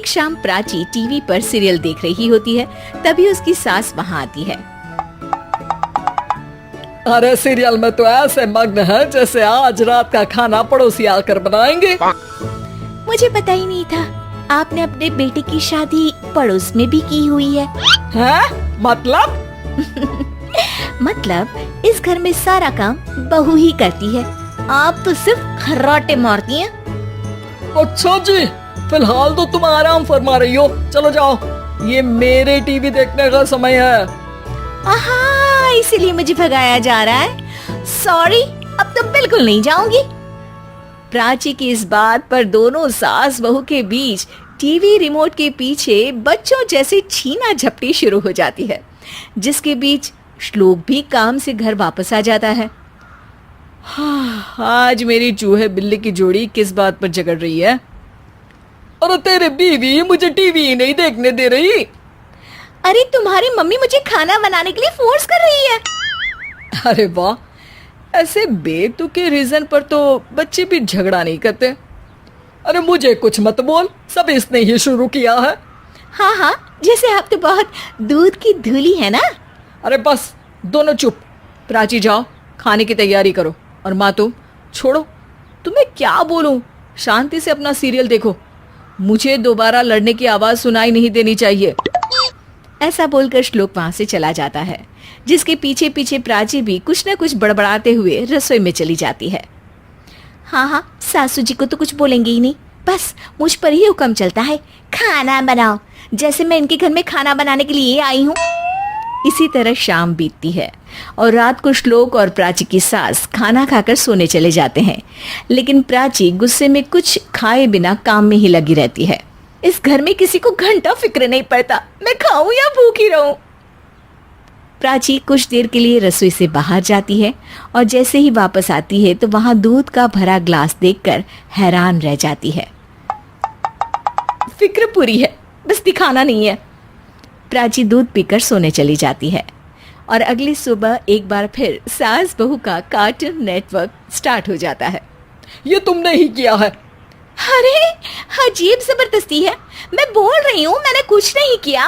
शाम प्राची टीवी पर सीरियल देख रही होती है, तभी उसकी सास वहाँ आती है। अरे सीरियल में तो ऐसे मग्न है जैसे आज रात का खाना पड़ोसी आकर बनाएंगे। मुझे पता ही नहीं था आपने अपने बेटे की शादी पड़ोस में भी की हुई है। हैं? मतलब? मतलब इस घर में सारा काम बहू ही करती है, आप तो सिर्फ खर्राटे मारती हैं। अच्छा जी, फिलहाल तो तुम आराम फरमा रही हो, चलो जाओ, ये मेरे टीवी देखने का समय है। आहा, इसीलिए मुझे भगाया जा रहा है। सॉरी, अब तो बिल्कुल नहीं जाऊंगी। प्राची की इस बात पर दोनों सास बहू के बीच टीवी रिमोट के पीछे बच्चों जैसे छीना झपटी शुरू हो जाती है, जिसके बीच श्लोक भी काम से घर वापस आ जाता है। हाँ, आज मेरी चूहे बिल्ली की जोड़ी किस बात पर झगड़ रही है? अरे तेरे बीवी मुझे टीवी ही नहीं देखने दे रही। अरे तुम्हारी मम्मी मुझे खाना बनाने के लिए फोर्स कर रही है। अरे वाह, ऐसे बेतुके रीजन पर तो बच्चे भी झगड़ा नहीं करते। अरे मुझे कुछ मत बोल, सब इसने ही शुरू किया है। हाँ हाँ, जैसे आप तो बहुत दूध की धूली है ना। अरे बस, दोनों चुप। प्राची जाओ, खाने की तैयारी करो। और माँ तुम छोड़ो, तुम्हें क्या बोलूं, शांति से अपना सीरियल देखो, मुझे दोबारा लड़ने की आवाज सुनाई नहीं देनी चाहिए। ऐसा बोलकर श्लोक वहां से चला जाता है, जिसके पीछे पीछे प्राची भी कुछ न कुछ बड़बड़ाते हुए रसोई में चली जाती है। हाँ हाँ, सासू जी को तो कुछ बोलेंगे ही नहीं, बस मुझ पर ही हुक्म चलता है, खाना बनाओ, जैसे मैं इनके घर में खाना बनाने के लिए आई हूँ। इसी तरह शाम बीतती है और रात को श्लोक और प्राची की सास खाना खाकर सोने चले जाते हैं, लेकिन प्राची गुस्से में कुछ खाए बिना काम में ही लगी रहती है। इस घर में किसी को घंटा फिक्र नहीं पड़ता, मैं खाऊं या भूखी रहूं। प्राची कुछ देर के लिए रसोई से बाहर जाती है और जैसे ही वापस आती है तो वहां दूध का भरा ग्लास देखकर हैरान रह जाती है। फिक्र पूरी है, बस दिखाना नहीं है। प्राची दूध पीकर सोने चली जाती है और अगली सुबह एक बार फिर सास बहू का कार्टून नेटवर्क स्टार्ट हो जाता है। ये तुमने ही किया है। अरे अजीब जबरदस्ती है, मैं बोल रही हूँ मैंने कुछ नहीं किया।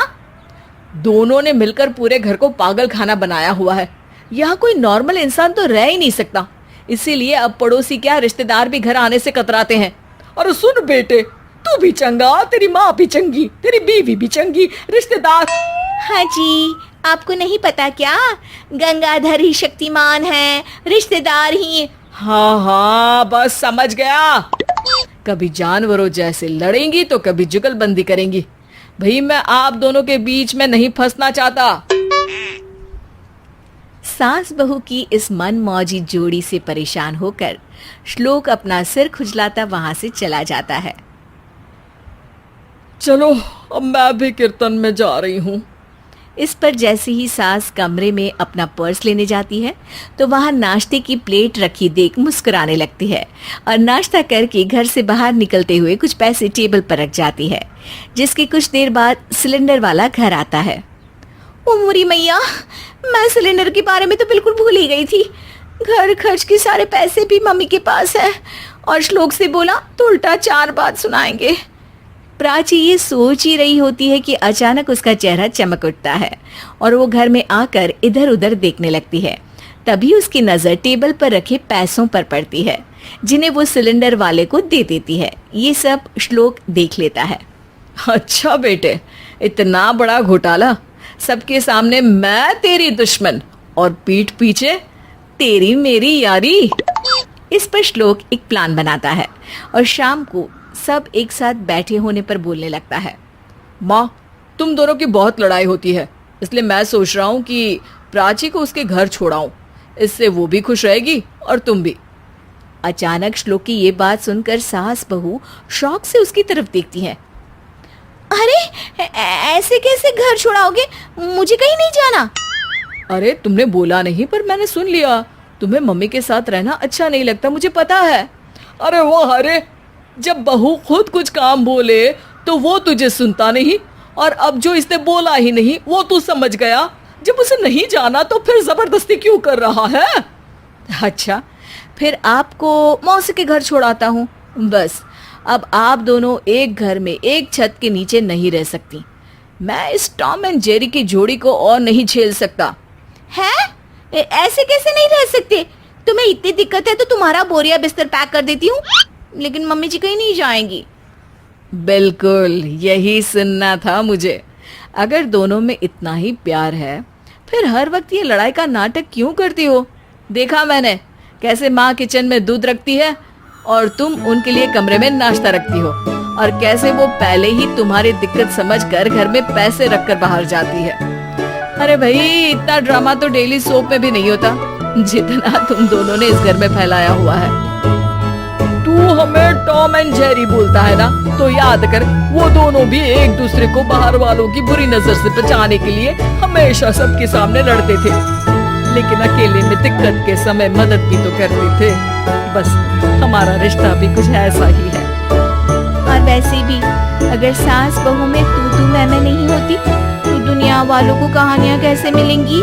दोनों ने मिलकर पूरे घर को पागल खाना बनाया हुआ है। यहाँ कोई नॉर्मल इंसान तो रह ही नहीं सकता, इसीलिए अब पड़ोसी क्या रिश्तेदार भी घर आने से कतराते हैं। और सुन बेटे, तू भी चंगा, तेरी माँ भी चंगी, तेरी बीवी भी चंगी, रिश्तेदार। हाँ जी, आपको नहीं पता क्या, गंगाधर ही शक्तिमान है, रिश्तेदार ही। हाँ हाँ, बस समझ गया। कभी जानवरों जैसे लड़ेंगी तो कभी जुगलबंदी करेंगी। भाई मैं आप दोनों के बीच में नहीं फंसना चाहता। सास बहू की इस मनमौजी जोड़ी से परेशान होकर श्लोक अपना सिर खुजलाता वहां से चला जाता है। चलो अब मैं भी कीर्तन में जा रही हूँ। इस पर जैसे ही सास कमरे में अपना पर्स लेने जाती है तो वहां नाश्ते की प्लेट रखी देख मुस्कुराने लगती है और नाश्ता करके घर से बाहर निकलते हुए कुछ पैसे टेबल पर रख जाती है, जिसके कुछ देर बाद सिलेंडर वाला घर आता है। ओ मुरी मैया, मैं सिलेंडर के बारे में तो बिल्कुल भूल ही गई थी। घर खर्च के सारे पैसे भी मम्मी के पास है और श्लोक से बोला तो उल्टा 4 बात सुनाएंगे। प्राची ये सोच ही रही होती है कि अचानक उसका चेहरा चमक उठता है और वो घर में आकर इधर उधर देखने लगती है। तभी उसकी नजर टेबल पर रखे पैसों पर पड़ती है, जिन्हें वो सिलेंडर वाले को दे देती है। ये सब श्लोक देख लेता है। अच्छा बेटे, इतना बड़ा घोटाला, सबके सामने मैं तेरी दुश्मन और पीठ पीछे तेरी मेरी यारी। इस पर श्लोक एक प्लान बनाता है और शाम को सब एक साथ बैठे होने पर बोलने लगता है। माँ, तुम दोनों की बहुत लड़ाई होती है, इसलिए मैं सोच रहा हूँ कि प्राची को उसके घर छोड़ाऊं, इससे वो भी खुश रहेगी और तुम भी। अचानक श्लोक की ये बात सुनकर सास बहू शौक से उसकी तरफ देखती है। अरे ऐसे कैसे घर छोड़ाओगे, मुझे कहीं नहीं जाना। अरे तुमने बोला नहीं पर मैंने सुन लिया, तुम्हें मम्मी के साथ रहना अच्छा नहीं लगता, मुझे पता है। अरे वो अरे, जब बहू खुद कुछ काम बोले तो वो तुझे सुनता नहीं, और अब जो इसने बोला ही नहीं वो तू समझ गया। जब उसे नहीं जाना तो फिर जबरदस्ती क्यों कर रहा है? अच्छा, फिर आपको मौसी के घर छोड़ाता हूँ, बस अब आप दोनों एक घर में एक छत के नीचे नहीं रह सकती। मैं इस टॉम एंड जेरी की जोड़ी को और नहीं झेल सकता। है? ऐसे कैसे नहीं रह सकते? तुम्हें इतनी दिक्कत है तो तुम्हारा बोरिया बिस्तर पैक कर देती हूँ, लेकिन मम्मी जी कहीं नहीं जाएंगी। बिल्कुल यही सुनना था मुझे। अगर दोनों में इतना ही प्यार है फिर हर वक्त ये लड़ाई का नाटक क्यों करती हो? देखा मैंने कैसे माँ किचन में दूध रखती है और तुम उनके लिए कमरे में नाश्ता रखती हो, और कैसे वो पहले ही तुम्हारी दिक्कत समझकर घर में पैसे रखकर बाहर जाती है। अरे भाई, इतना ड्रामा तो डेली सोप में भी नहीं होता जितना तुम दोनों ने इस घर में फैलाया हुआ है। तू हमें टॉम एंड जेरी बोलता है ना, तो याद कर वो दोनों भी एक दूसरे को बाहर वालों की बुरी नजर से बचाने के लिए हमेशा सबके सामने लड़ते थे, लेकिन अकेले में दिक्कत के समय मदद भी तो करते थे। बस हमारा रिश्ता भी कुछ ऐसा ही है। और वैसे भी अगर सास बहू में तू मैं नहीं होती तो दुनिया वालों को कहानियाँ कैसे मिलेंगी?